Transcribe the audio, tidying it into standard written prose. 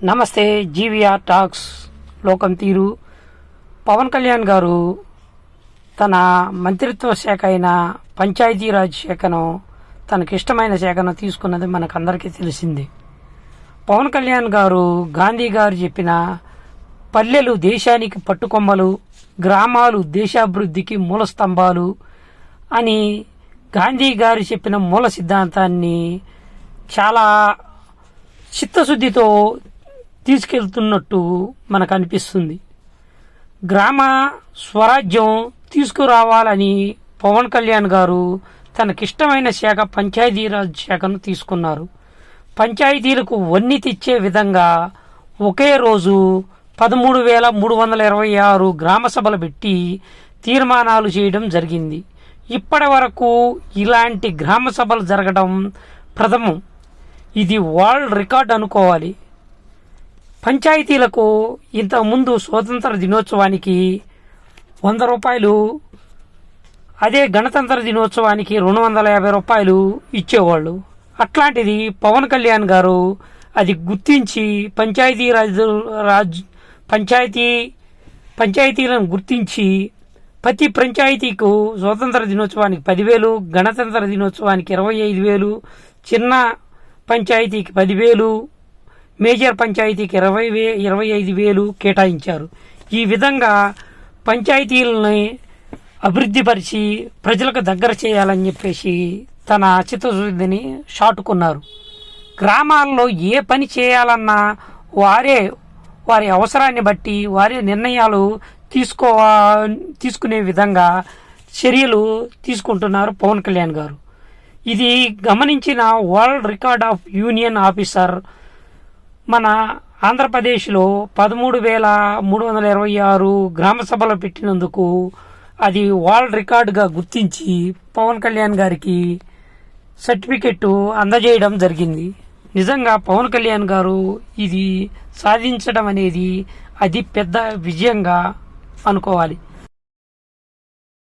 నమస్తే. GVR talks లోకం తీరు. పవన్ కళ్యాణ్ గారు తన మంత్రిత్వ శాఖ అయిన పంచాయతీరాజ్ శాఖను తనకిష్టమైన శాఖను తీసుకున్నది మనకందరికీ తెలిసింది. పవన్ కళ్యాణ్ గారు గాంధీ గారు చెప్పిన పల్లెలు దేశానికి పట్టుకొమ్మలు, గ్రామాలు దేశాభివృద్ధికి మూల స్తంభాలు అని గాంధీ గారు చెప్పిన మూల సిద్ధాంతాన్ని చాలా చిత్తశుద్ధితో తీసుకెళ్తున్నట్టు మనకు అనిపిస్తుంది. గ్రామ స్వరాజ్యం తీసుకురావాలని పవన్ కళ్యాణ్ గారు తనకిష్టమైన శాఖ పంచాయతీరాజ్ శాఖను తీసుకున్నారు. పంచాయతీలకు వన్నీ తెచ్చే విధంగా ఒకే రోజు 13,326 గ్రామ సభలు పెట్టి తీర్మానాలు చేయడం జరిగింది. ఇప్పటి వరకు ఇలాంటి గ్రామ సభలు జరగడం ప్రథమం. ఇది వరల్డ్ రికార్డ్ అనుకోవాలి. పంచాయతీలకు ఇంతకుముందు స్వాతంత్ర దినోత్సవానికి 100 రూపాయలు, అదే గణతంత్ర దినోత్సవానికి 250 రూపాయలు ఇచ్చేవాళ్ళు. అట్లాంటిది పవన్ కళ్యాణ్ గారు అది గుర్తించి పంచాయతీలను గుర్తించి ప్రతి పంచాయతీకు స్వాతంత్ర దినోత్సవానికి 10,000, గణతంత్ర దినోత్సవానికి 25,000, చిన్న పంచాయతీకి 10,000, మేజర్ పంచాయతీకి 25,000 కేటాయించారు. ఈ విధంగా పంచాయతీలని అభివృద్ధిపరిచి ప్రజలకు దగ్గర చేయాలని చెప్పేసి తన చిత్తశుద్ధిని చాటుకున్నారు. గ్రామాల్లో ఏ పని చేయాలన్నా వారి అవసరాన్ని బట్టి వారి నిర్ణయాలు తీసుకునే విధంగా చర్యలు తీసుకుంటున్నారు పవన్ కళ్యాణ్ గారు. ఇది గమనించిన world record of union officer మన ఆంధ్రప్రదేశ్లో 13,326 గ్రామ సభలు పెట్టినందుకు అది వరల్డ్ రికార్డుగా గుర్తించి పవన్ కళ్యాణ్ గారికి సర్టిఫికెట్ అందజేయడం జరిగింది. నిజంగా పవన్ కళ్యాణ్ గారు ఇది సాధించడం అనేది అది పెద్ద విజయంగా అనుకోవాలి.